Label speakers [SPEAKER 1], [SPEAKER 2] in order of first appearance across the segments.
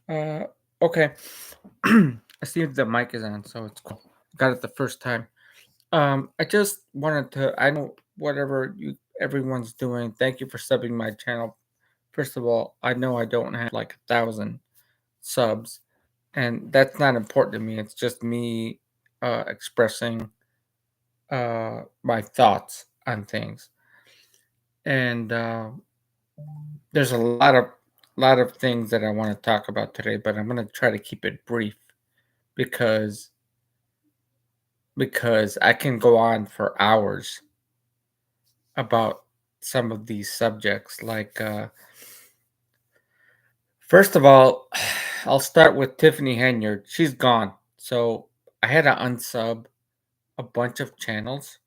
[SPEAKER 1] Uh, okay. I see the mic is on, so it's cool. Got it the first time. I just wanted to. I know whatever everyone's doing. Thank you for subbing my channel. First of all, I know I don't have like 1,000 subs, and that's not important to me. It's just me expressing my thoughts on things, and there's a lot of things that I want to talk about today, but I'm going to try to keep it brief because I can go on for hours about some of these subjects. Like, first of all, I'll start with Tiffany Henyard. She's gone. So I had to unsub a bunch of channels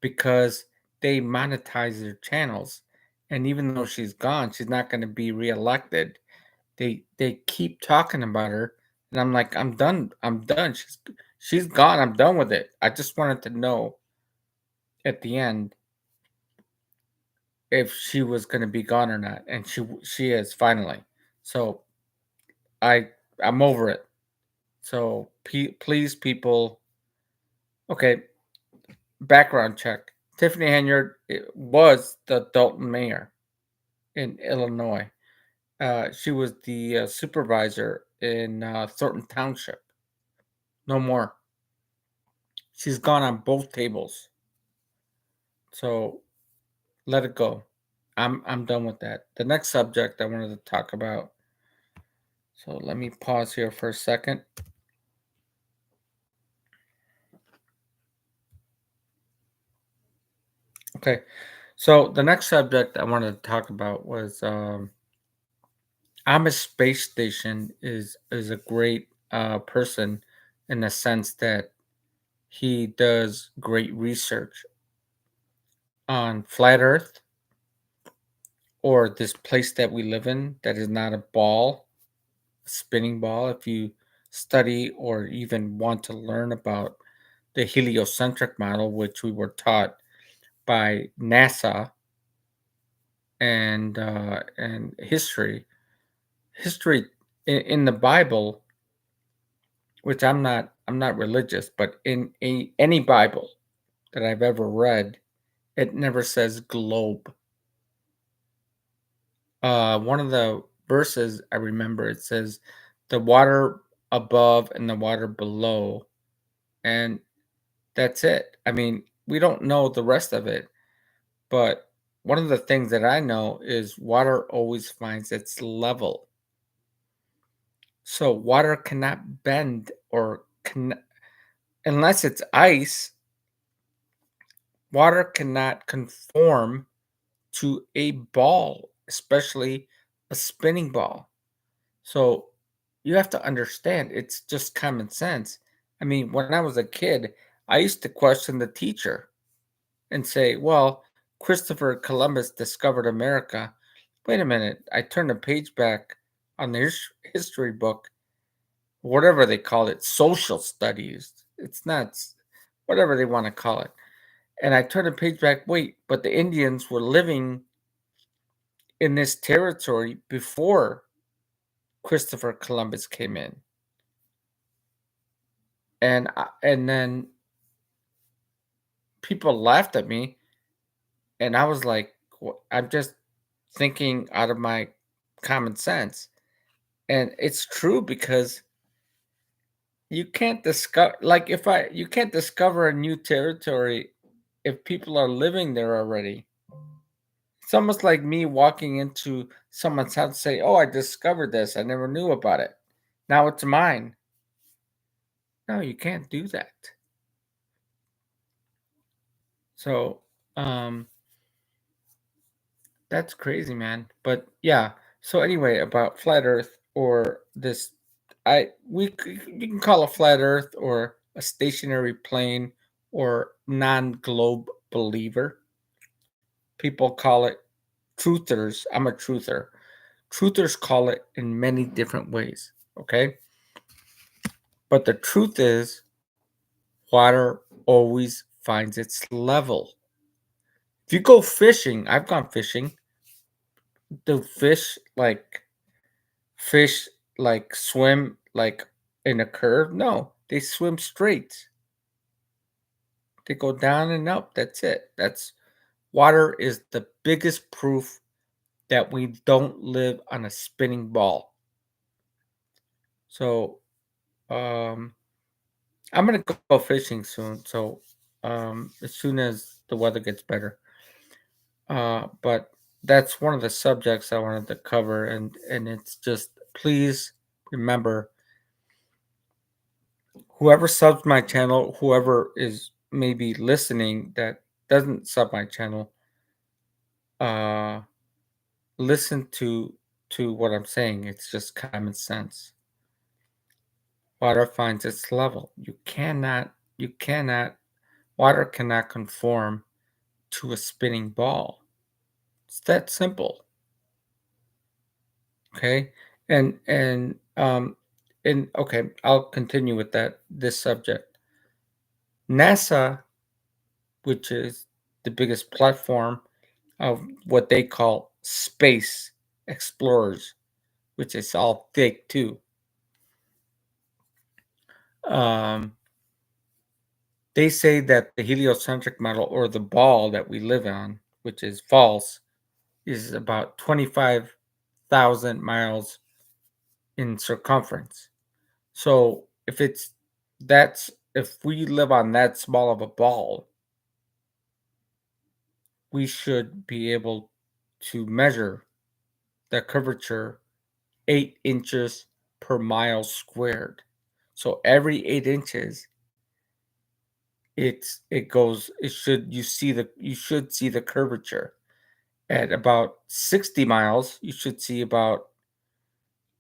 [SPEAKER 1] because they monetize their channels. And even though she's gone, she's not going to be reelected. They keep talking about her, and I'm like, I'm done. I'm done. She's gone. I'm done with it. I just wanted to know at the end if she was going to be gone or not, and she is finally. So I I'm over it. So please, people. Okay, background check. Tiffany Henyard was the Dalton mayor in Illinois. She was the supervisor in Thornton Township. No more. She's gone on both tables. So let it go. I'm done with that. The next subject I wanted to talk about. So let me pause here for a second. Okay. So the next subject I wanted to talk about was Amish Space Station is a great person in the sense that he does great research on flat Earth or this place that we live in that is not a ball, a spinning ball. If you study or even want to learn about the heliocentric model, which we were taught by NASA and history in the Bible, which I'm not religious, but in any Bible that I've ever read, it never says globe. One of the verses I remember, it says the water above and the water below, and that's it. I mean, we don't know the rest of it, but one of the things that I know is water always finds its level. So water cannot bend or unless it's ice, water cannot conform to a ball, especially a spinning ball. So you have to understand it's just common sense. I mean, when I was a kid, I used to question the teacher and say, well, Christopher Columbus discovered America. Wait a minute. I turned the page back on the history book, whatever they call it, social studies. It's not whatever they want to call it. And I turned the page back. Wait, but the Indians were living in this territory before Christopher Columbus came in. And then people laughed at me, and I was like, I'm just thinking out of my common sense. And it's true because you can't discover, like, if I you can't discover a new territory if people are living there already. It's almost like me walking into someone's house and say, "Oh, I discovered this. I never knew about it. Now it's mine." No, you can't do that. So, um, that's crazy, man. But yeah. So anyway, about flat Earth or this, you can call it flat Earth or a stationary plane or non-globe believer. People call it truthers. I'm a truther. Truthers call it in many different ways. Okay, but the truth is, water always finds its level. If you go fishing, I've gone fishing. The fish like fish like swim like in a curve. No, they swim straight. They go down and up. That's it. That's water is the biggest proof that we don't live on a spinning ball. So, um, I'm gonna go fishing soon. So, as soon as the weather gets better. But that's one of the subjects I wanted to cover, and it's just please remember, whoever subs my channel, whoever is maybe listening that doesn't sub my channel, uh, listen to what I'm saying. It's just common sense. Water finds its level. You cannot, water cannot conform to a spinning ball. It's that simple. Okay. And okay, I'll continue with this subject. NASA, which is the biggest platform of what they call space explorers, which is all fake too. Um, they say that the heliocentric model, or the ball that we live on, which is false, is about 25,000 miles in circumference. So if we live on that small of a ball, we should be able to measure the curvature 8 inches per mile squared. So every 8 inches, you should see the curvature. At about 60 miles, you should see about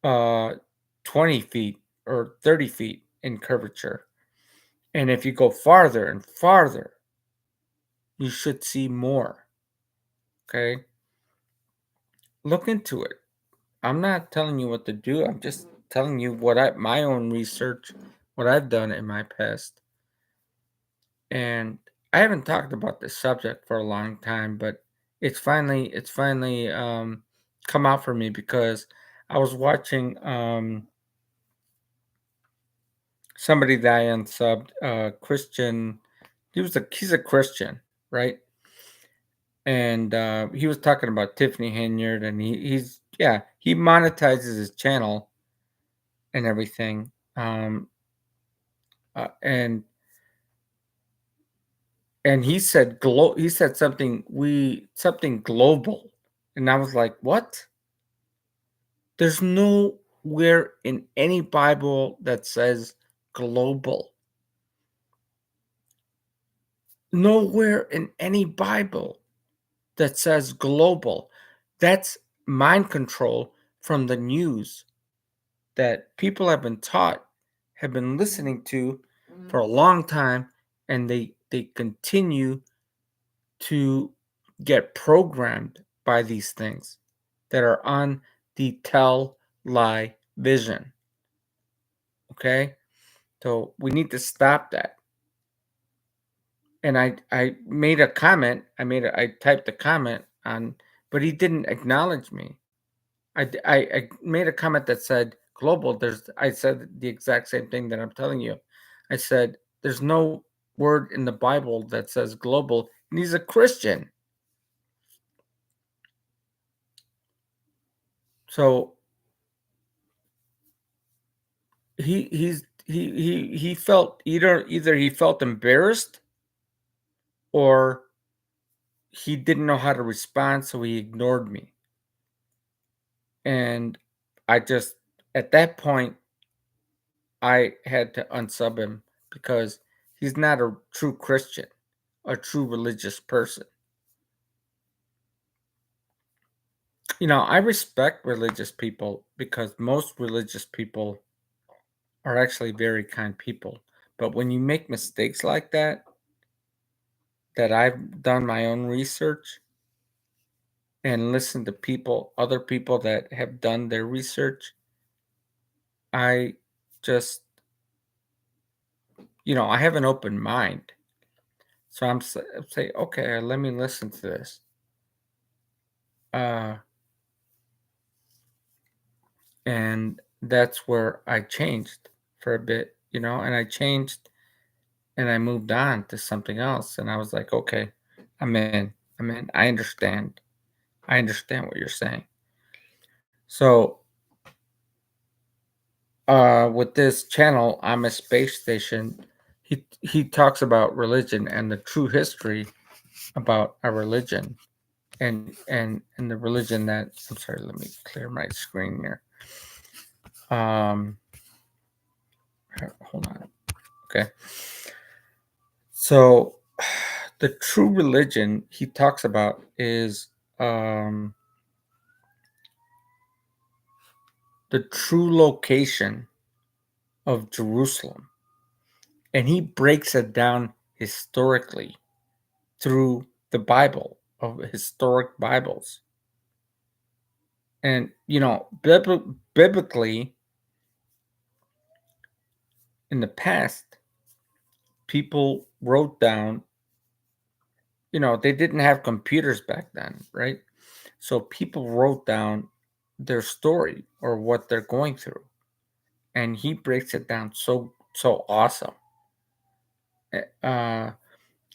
[SPEAKER 1] uh 20 feet or 30 feet in curvature. And if you go farther and farther, you should see more. Okay? Look into it. I'm not telling you what to do. I'm just telling you my own research, what I've done in my past. And I haven't talked about this subject for a long time, but it's finally come out for me because I was watching somebody that I unsubbed, Christian. He's a Christian, right? And he was talking about Tiffany Henyard, and he monetizes his channel and everything. And he said something global, and I was like, what? There's nowhere in any Bible that says global. Nowhere in any Bible that says global. That's mind control from the news that people have been taught, have been listening to for a long time, and they continue to get programmed by these things that are on the tell lie vision. Okay? So we need to stop that. And I made a comment. I typed a comment on, but he didn't acknowledge me. I made a comment that said global. I said the exact same thing that I'm telling you. I said there's no word in the Bible that says global, and he's a Christian. So he felt either he felt embarrassed, or he didn't know how to respond, so he ignored me. And I just at that point I had to unsub him because he's not a true Christian, a true religious person. I respect religious people because most religious people are actually very kind people. But when you make mistakes like that I've done my own research and listened to other people that have done their research, I just, I have an open mind. So I'm say, okay, let me listen to this. Uh, And that's where I changed for a bit, and I changed and I moved on to something else. And I was like, okay, I'm in. I'm in. I understand. I understand what you're saying. So, with this channel, I'm a space station. He talks about religion and the true history about a religion, and the religion that, I'm sorry, let me clear my screen here. Um, hold on. Okay. So, the true religion he talks about is um, the true location of Jerusalem. And he breaks it down historically through the Bible, of historic Bibles. And, biblically, in the past, people wrote down, they didn't have computers back then, right? So people wrote down their story or what they're going through. And he breaks it down so awesome. Uh,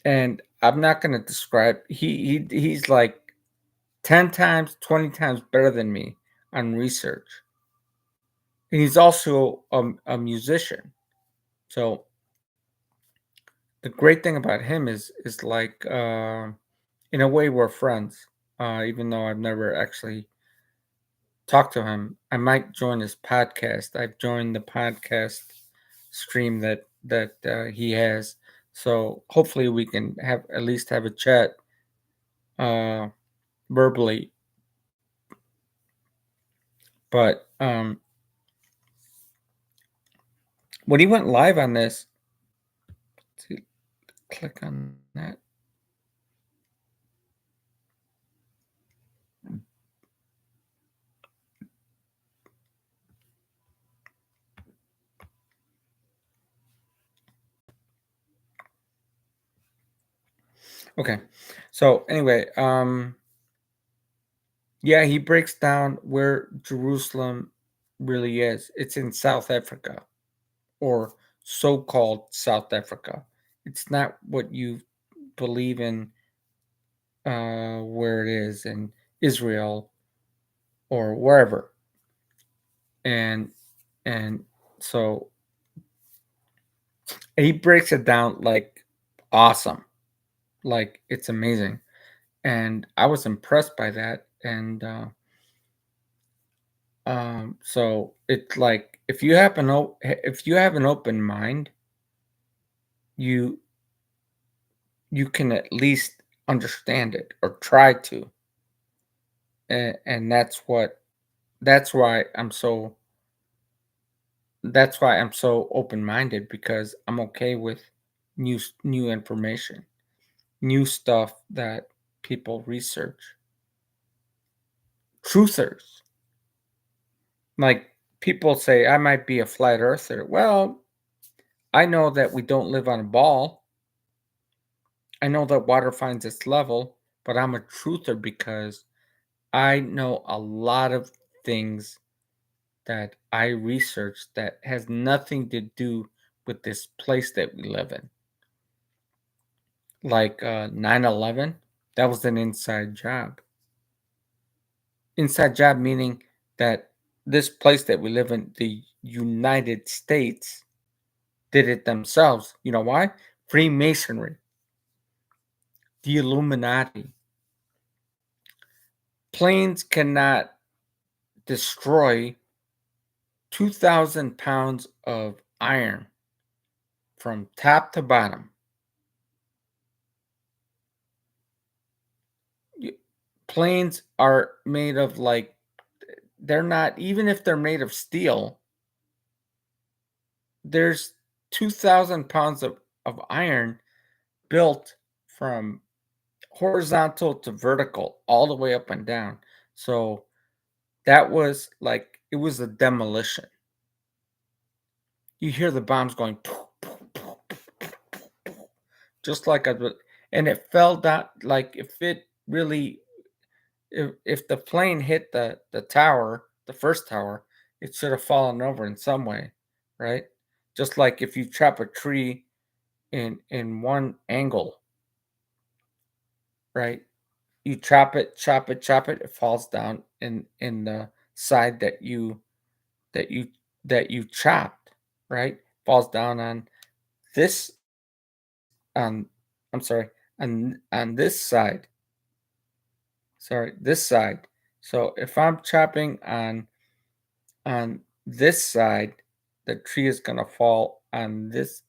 [SPEAKER 1] and I'm not going to describe, he's like 10 times, 20 times better than me on research. And he's also a musician. So the great thing about him is like, in a way, we're friends. Even though I've never actually talked to him, I might join his podcast. I've joined the podcast stream that he has. So hopefully we can have at least have a chat uh, verbally. But when he went live on this, let's see, click on that. Okay. So anyway, yeah, he breaks down where Jerusalem really is. It's in South Africa, or so-called South Africa. It's not what you believe in, where it is in Israel or wherever. And and so he breaks it down like awesome. Like it's amazing. And I was impressed by that. And so it's like, if you have an open mind, you you can at least understand it or try to. And that's why I'm so that's why I'm so open minded, because I'm okay with new information, new stuff that people research, truthers. Like, people say I might be a flat earther. Well, I know that we don't live on a ball. I know that water finds its level, but I'm a truther because I know a lot of things that I researched that has nothing to do with this place that we live in. Like 9/11, that was an inside job. Inside job meaning that this place that we live in, the United States, did it themselves. You know why? Freemasonry, the Illuminati. Planes cannot destroy 2,000 pounds of iron from top to bottom. Planes are made of, like, they're not, even if they're made of steel, there's 2,000 pounds of iron built from horizontal to vertical, all the way up and down. So that was like, it was a demolition. You hear the bombs going, poof, poof, poof, poof, poof, poof, just like and it fell down. Like, if it really, if the plane hit the tower, the first tower, it should have fallen over in some way, right? Just like if you chop a tree in one angle, right? You chop it, chop it, chop it, it falls down in the side that you that you chopped, right? Falls down on this on I'm sorry, on this side. Sorry, this side. So if I'm chopping on this side, the tree is gonna fall on this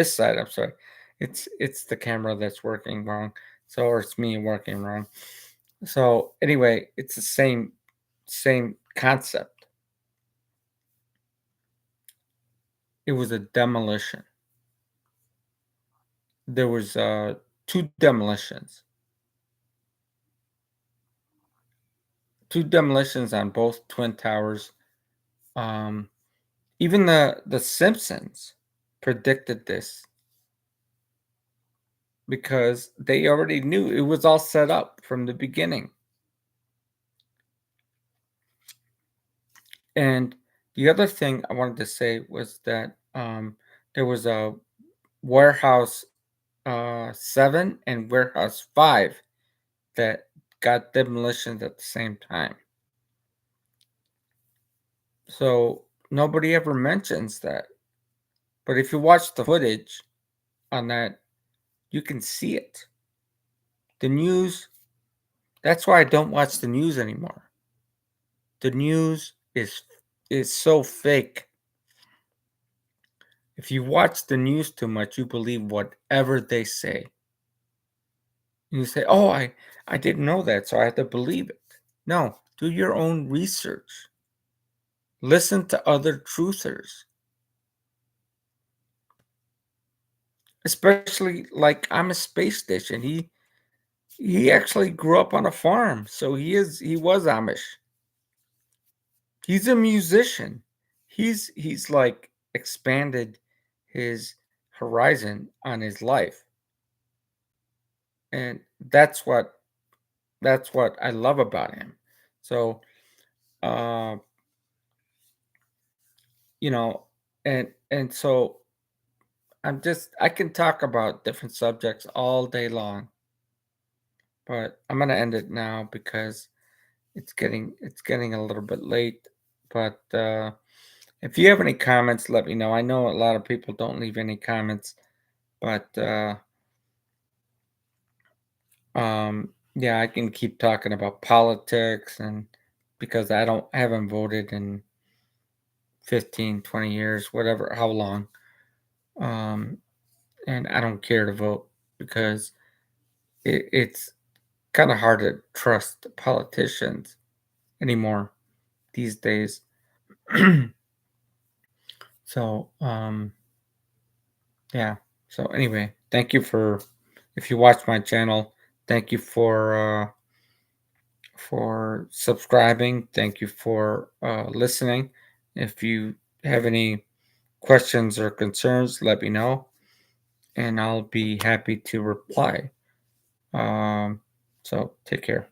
[SPEAKER 1] side. I'm sorry. It's the camera that's working wrong. So or it's me working wrong. So anyway, it's the same concept. It was a demolition. There was two demolitions. Two demolitions on both twin towers. Um Even the Simpsons predicted this because they already knew it was all set up from the beginning. And the other thing I wanted to say was that there was a Warehouse 7 and Warehouse 5 that got demolitions at the same time. So nobody ever mentions that. But if you watch the footage on that, you can see it. The news, that's why I don't watch the news anymore. The news is so fake. If you watch the news too much, you believe whatever they say. And you say, "Oh, I didn't know that, so I have to believe it." No, do your own research. Listen to other truthers. Especially like I'm a space station. He actually grew up on a farm, so he was Amish. He's a musician. He's like expanded his horizon on his life. And that's what I love about him. So, uh, you know, and so I can talk about different subjects all day long, but I'm gonna end it now because it's getting a little bit late. But if you have any comments, let me know. I know a lot of people don't leave any comments, but yeah, I can keep talking about politics and because I haven't voted in 15, 20 years, whatever, how long. Um, and I don't care to vote because it's kind of hard to trust politicians anymore these days. So, yeah. So anyway, thank you if you watch my channel, thank you for subscribing. Thank you for listening. If you have any questions or concerns, let me know, and I'll be happy to reply. So take care.